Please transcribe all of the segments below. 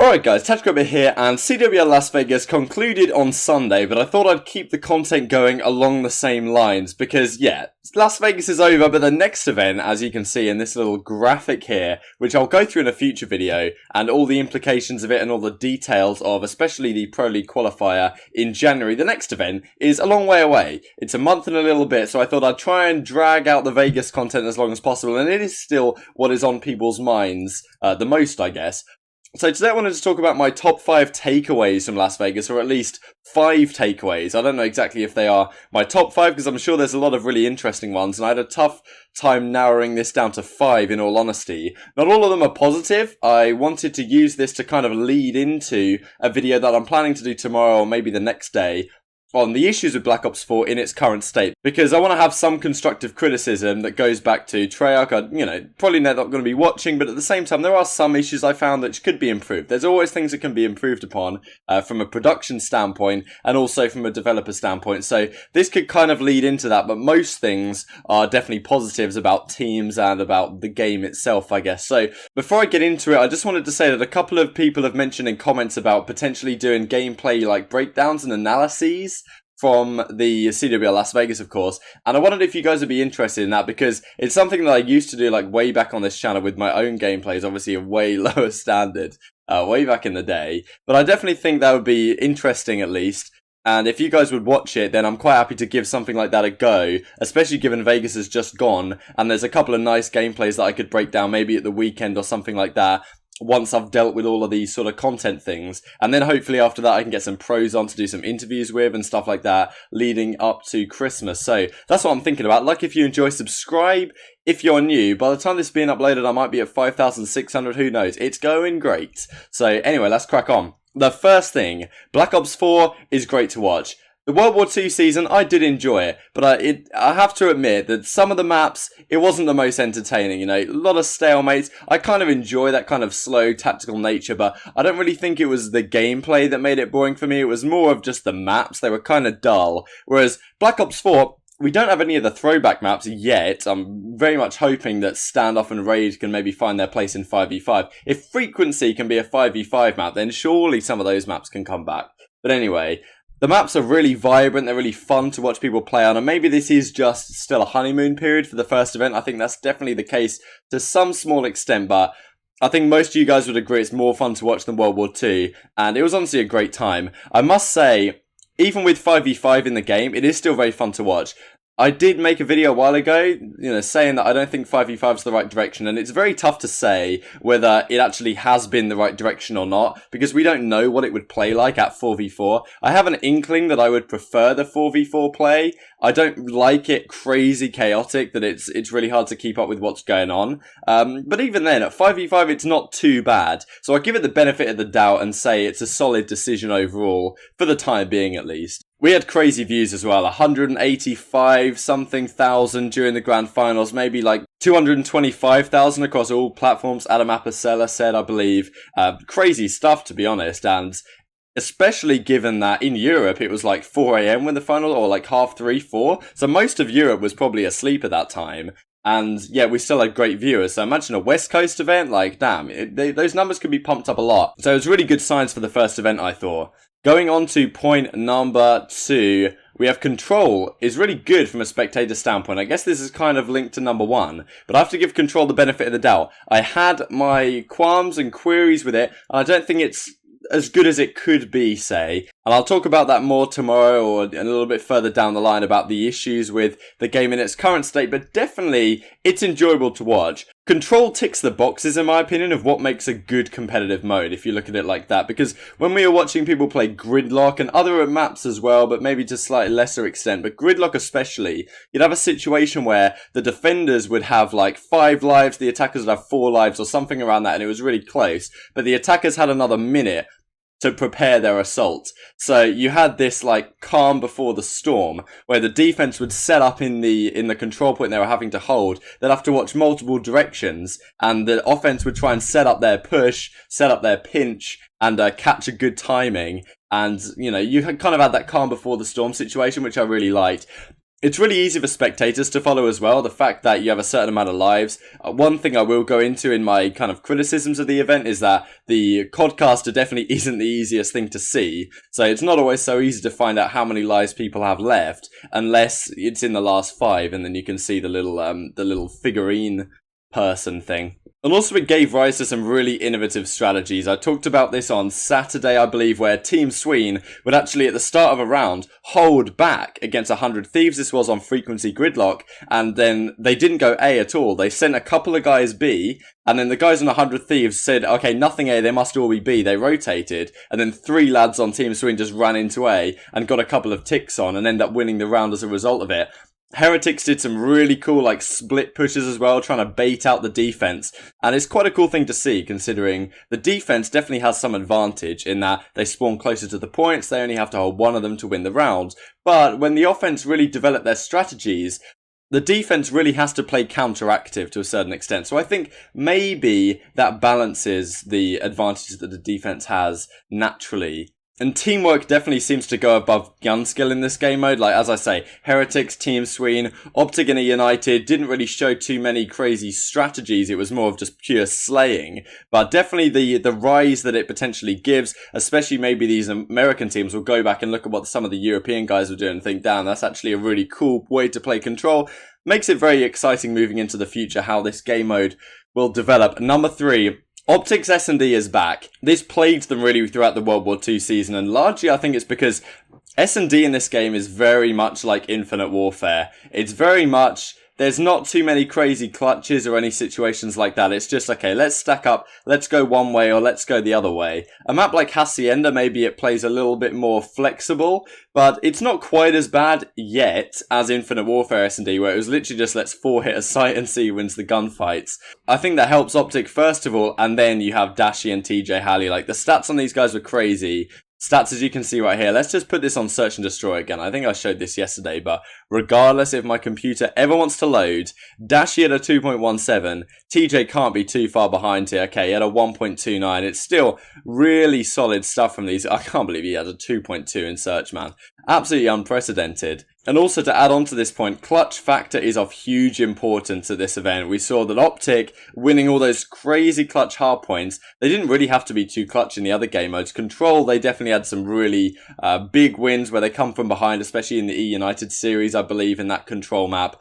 Alright guys, Tactical here, and CWL Las Vegas concluded on Sunday, but I thought I'd keep the content going along the same lines, because yeah, Las Vegas is over, but the next event, as you can see in this little graphic here, which I'll go through in a future video, and all the implications of it and all the details of, especially the Pro League qualifier in January, the next event is a long way away. It's a month and a little bit, so I thought I'd try and drag out the Vegas content as long as possible, and it is still what is on people's minds the most, I guess. So today I wanted to talk about my top 5 takeaways from Las Vegas, or at least 5 takeaways. I don't know exactly if they are my top 5, because I'm sure there's a lot of really interesting ones, and I had a tough time narrowing this down to 5 in all honesty. Not all of them are positive. I wanted to use this to kind of lead into a video that I'm planning to do tomorrow or maybe the next day on the issues with Black Ops 4 in its current state, because I want to have some constructive criticism that goes back to Treyarch. Probably not going to be watching, but at the same time, there are some issues I found that could be improved. There's always things that can be improved upon from a production standpoint and also from a developer standpoint, so this could kind of lead into that, but most things are definitely positives about teams and about the game itself, I guess. So before I get into it, I just wanted to say that a couple of people have mentioned in comments about potentially doing gameplay like breakdowns and analyses from the CWL Las Vegas, of course, and I wondered if you guys would be interested in that, because it's something that I used to do like way back on this channel with my own gameplays, obviously a way lower standard, way back in the day, but I definitely think that would be interesting at least, and if you guys would watch it, then I'm quite happy to give something like that a go, especially given Vegas has just gone, and there's a couple of nice gameplays that I could break down maybe at the weekend or something like that, once I've dealt with all of these sort of content things, and then hopefully after that I can get some pros on to do some interviews with and stuff like that leading up to Christmas. So that's what I'm thinking about. Like, if you enjoy, subscribe. If you're new, by the time this is being uploaded I might be at 5,600, who knows. It's going great. So anyway, let's crack on. The first thing, Black Ops 4 is great to watch. The World War II season, I did enjoy it, but I have to admit that some of the maps, it wasn't the most entertaining, a lot of stalemates. I kind of enjoy that kind of slow, tactical nature, but I don't really think it was the gameplay that made it boring for me. It was more of just the maps. They were kind of dull. Whereas Black Ops 4, we don't have any of the throwback maps yet. I'm very much hoping that Standoff and Raid can maybe find their place in 5v5. If Frequency can be a 5v5 map, then surely some of those maps can come back. But anyway, the maps are really vibrant, they're really fun to watch people play on, and maybe this is just still a honeymoon period for the first event. I think that's definitely the case to some small extent, but I think most of you guys would agree it's more fun to watch than World War II, and it was honestly a great time. I must say, even with 5v5 in the game, it is still very fun to watch. I did make a video a while ago, saying that I don't think 5v5 is the right direction, and it's very tough to say whether it actually has been the right direction or not, because we don't know what it would play like at 4v4. I have an inkling that I would prefer the 4v4 play. I don't like it crazy chaotic, that it's really hard to keep up with what's going on. But even then, at 5v5, it's not too bad. So I give it the benefit of the doubt and say it's a solid decision overall, for the time being at least. We had crazy views as well, 185 something thousand during the grand finals, maybe like 225,000 across all platforms, Adam Apicella said, I believe. Crazy stuff, to be honest, and especially given that in Europe it was like 4 AM when the final, or like 3:30, 4, so most of Europe was probably asleep at that time. And yeah, we still had great viewers. So imagine a West Coast event, like damn, those numbers could be pumped up a lot. So it was really good signs for the first event, I thought. Going on to point number 2, we have Control is really good from a spectator standpoint. I guess this is kind of linked to number 1, but I have to give Control the benefit of the doubt. I had my qualms and queries with it, and I don't think it's as good as it could be, say. And I'll talk about that more tomorrow or a little bit further down the line about the issues with the game in its current state, but definitely it's enjoyable to watch. Control ticks the boxes, in my opinion, of what makes a good competitive mode, if you look at it like that, because when we were watching people play Gridlock and other maps as well, but maybe to a slightly lesser extent, but Gridlock especially, you'd have a situation where the defenders would have like 5 lives, the attackers would have 4 lives or something around that, and it was really close, but the attackers had another minute to prepare their assault. So you had this like calm before the storm, where the defense would set up in the control point they were having to hold. They'd have to watch multiple directions, and the offense would try and set up their push, set up their pinch, and catch a good timing. And you kind of had that calm before the storm situation, which I really liked. It's really easy for spectators to follow as well, the fact that you have a certain amount of lives. One thing I will go into in my kind of criticisms of the event is that the codcaster definitely isn't the easiest thing to see. So it's not always so easy to find out how many lives people have left, unless it's in the last 5, and then you can see the little figurine person thing. And also it gave rise to some really innovative strategies. I talked about this on Saturday, I believe, where Team Sween would actually, at the start of a round, hold back against 100 Thieves. This was on frequency gridlock, and then they didn't go A at all. They sent a couple of guys B, and then the guys on 100 Thieves said, okay, nothing A, they must all be B. They rotated, and then 3 lads on Team Sween just ran into A and got a couple of ticks on and ended up winning the round as a result of it. Heretics did some really cool like split pushes as well, trying to bait out the defense, and it's quite a cool thing to see considering the defense definitely has some advantage in that they spawn closer to the points, they only have to hold one of them to win the round, but when the offense really develop their strategies, the defense really has to play counteractive to a certain extent. So I think maybe that balances the advantages that the defense has naturally. And teamwork definitely seems to go above gun skill in this game mode. Like, as I say, Heretics, Team Sween, OpTic and United didn't really show too many crazy strategies. It was more of just pure slaying. But definitely the rise that it potentially gives, especially maybe these American teams will go back and look at what some of the European guys were doing and think, damn, that's actually a really cool way to play Control. Makes it very exciting moving into the future how this game mode will develop. Number 3. OpTic's SnD is back. This plagued them really throughout the World War II season, and largely I think it's because SnD in this game is very much like Infinite Warfare. It's very much, there's not too many crazy clutches or any situations like that. It's just, okay, let's stack up, let's go one way or let's go the other way. A map like Hacienda, maybe it plays a little bit more flexible, but it's not quite as bad yet as Infinite Warfare SnD, where it was literally just let's 4-hit a site and see who wins the gunfights. I think that helps OpTic first of all, and then you have Dashi and TJ Halley. Like, the stats on these guys were crazy. Stats as you can see right here. Let's just put this on Search and Destroy again. I think I showed this yesterday, but regardless if my computer ever wants to load, Dashi had a 2.17. TJ can't be too far behind here. Okay, he had a 1.29. It's still really solid stuff from these. I can't believe he had a 2.2 in Search, man. Absolutely unprecedented. And also to add on to this point, clutch factor is of huge importance at this event. We saw that OpTic winning all those crazy clutch hard points. They didn't really have to be too clutch in the other game modes. Control, they definitely had some really big wins where they come from behind, especially in the E-United series, I believe, in that Control map.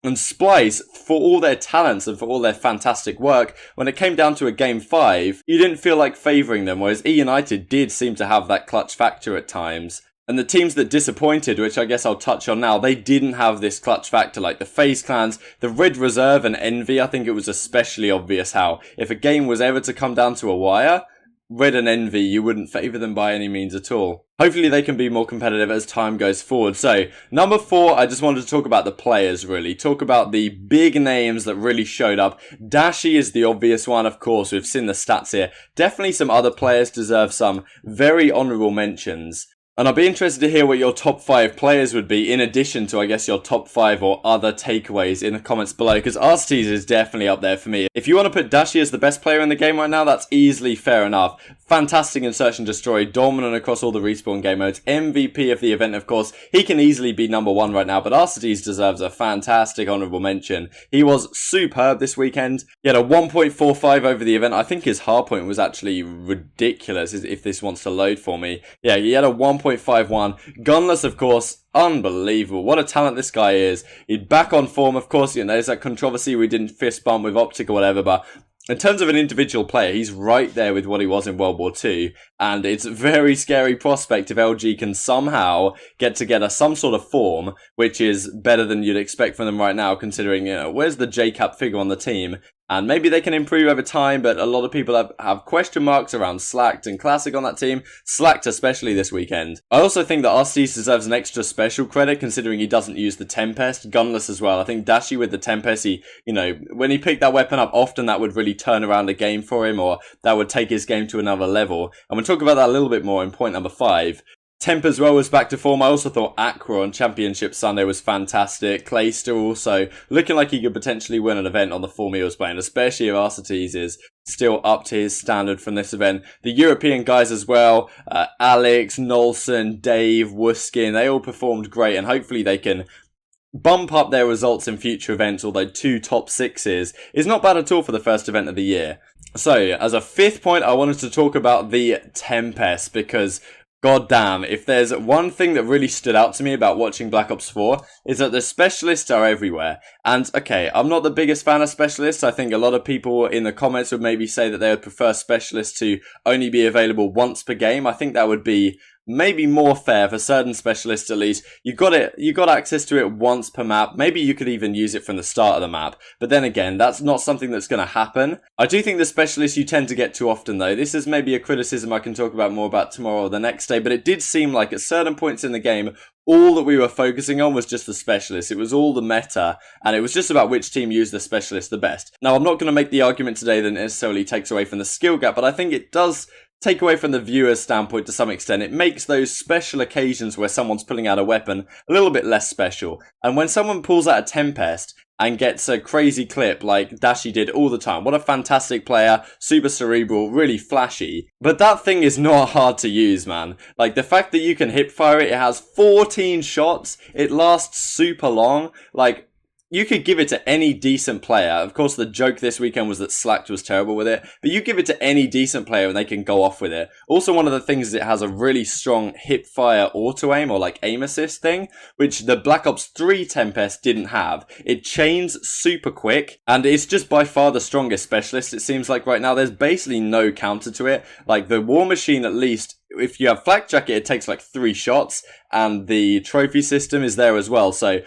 And Splice, for all their talents and for all their fantastic work, when it came down to a game 5, you didn't feel like favouring them, whereas E-United did seem to have that clutch factor at times. And the teams that disappointed, which I guess I'll touch on now, they didn't have this clutch factor, like the FaZe clans, the Red Reserve and Envy. I think it was especially obvious how, if a game was ever to come down to a wire, Red and Envy, you wouldn't favour them by any means at all. Hopefully they can be more competitive as time goes forward. So, number 4, I just wanted to talk about the players, really. Talk about the big names that really showed up. Dashi is the obvious one, of course. We've seen the stats here. Definitely some other players deserve some very honourable mentions. And I'll be interested to hear what your top 5 players would be, in addition to, I guess, your top 5 or other takeaways in the comments below, because Arcetes is definitely up there for me. If you want to put Dashi as the best player in the game right now, that's easily fair enough. Fantastic in Search and Destroy, dominant across all the respawn game modes, MVP of the event, of course. He can easily be number 1 right now, but Arcetes deserves a fantastic honourable mention. He was superb this weekend. He had a 1.45 over the event. I think his hardpoint was actually ridiculous, if this wants to load for me. Yeah, he had a 1.51. Gunless, of course, unbelievable. What a talent this guy is. He's back on form, of course. You know, there's that controversy we didn't fist bump with OpTic or whatever, but in terms of an individual player, he's right there with what he was in World War II, and it's a very scary prospect if LG can somehow get together some sort of form, which is better than you'd expect from them right now, considering, you know, where's the JCap figure on the team? And maybe they can improve over time, but a lot of people have question marks around Slacked and Classic on that team. Slacked especially this weekend. I also think that Arcetes deserves an extra special credit, considering he doesn't use the Tempest. Gunless as well. I think Dashi with the Tempest, he, you know, when he picked that weapon up, often that would really turn around a game for him, or that would take his game to another level. And we'll talk about that a little bit more in point number 5. Temp as well was back to form. I also thought Aqua on Championship Sunday was fantastic. Clayster also looking like he could potentially win an event on the form he was playing, especially if Arcetes is still up to his standard from this event. The European guys as well, Alex, Nolson, Dave, Wuskin, they all performed great, and hopefully they can bump up their results in future events, although 2 top 6s is not bad at all for the first event of the year. So, as a 5th point, I wanted to talk about the Tempest, because god damn, if there's one thing that really stood out to me about watching Black Ops 4, is that the specialists are everywhere. And, okay, I'm not the biggest fan of specialists. I think a lot of people in the comments would maybe say that they would prefer specialists to only be available once per game. I think that would be maybe more fair for certain specialists at least. You got access to it once per map. Maybe you could even use it from the start of the map. But then again, that's not something that's going to happen. I do think the specialists you tend to get too often though. This is maybe a criticism I can talk about more about tomorrow or the next day, but it did seem like at certain points in the game, all that we were focusing on was just the specialist. It was all the meta, and it was just about which team used the specialist the best. Now, I'm not going to make the argument today that it necessarily takes away from the skill gap, but I think it does take away from the viewer's standpoint to some extent. It makes those special occasions where someone's pulling out a weapon a little bit less special. And when someone pulls out a Tempest and gets a crazy clip like Dashi did all the time, what a fantastic player, super cerebral, really flashy. But that thing is not hard to use, man. Like, the fact that you can hip fire it, it has 14 shots, it lasts super long, like, you could give it to any decent player. Of course, the joke this weekend was that Slacked was terrible with it, but you give it to any decent player and they can go off with it. Also, one of the things is it has a really strong hip-fire auto-aim or like aim assist thing, which the Black Ops 3 Tempest didn't have. It chains super quick, and it's just by far the strongest specialist, it seems like right now. There's basically no counter to it. Like, the War Machine, at least, if you have Flak Jacket, it takes like 3 shots, and the trophy system is there as well, so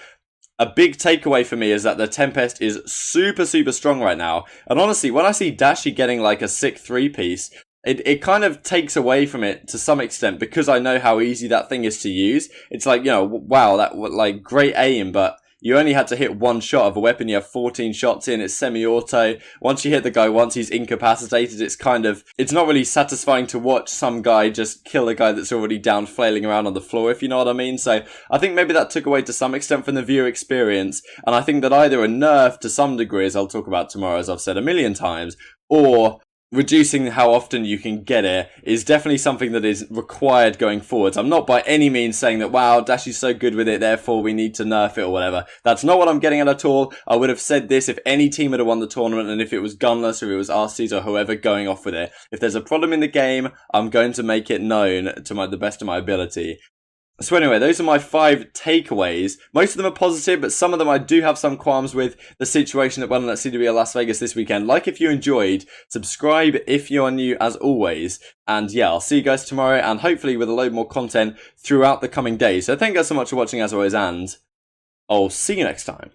a big takeaway for me is that the Tempest is super, super strong right now. And honestly, when I see Dashi getting like a sick 3-piece, it kind of takes away from it to some extent, because I know how easy that thing is to use. It's like, you know, wow, that like great aim, but you only had to hit 1 shot of a weapon. You have 14 shots in. It's semi-auto. Once you hit the guy once, he's incapacitated. It's not really satisfying to watch some guy just kill a guy that's already down flailing around on the floor, if you know what I mean. So I think maybe that took away to some extent from the viewer experience. And I think that either a nerf to some degree, as I'll talk about tomorrow, as I've said a million times, or reducing how often you can get it is definitely something that is required going forwards. I'm not by any means saying that, wow, Dashi's so good with it, therefore we need to nerf it or whatever. That's not what I'm getting at all. I would have said this if any team had won the tournament, and if it was Gunless or if it was RCs or whoever going off with it. If there's a problem in the game, I'm going to make it known to the best of my ability. So anyway, those are my 5 takeaways. Most of them are positive, but some of them I do have some qualms with. The situation that went on at CWL Las Vegas this weekend. Like if you enjoyed, subscribe if you are new as always. And yeah, I'll see you guys tomorrow, and hopefully with a load more content throughout the coming days. So thank you guys so much for watching as always, and I'll see you next time.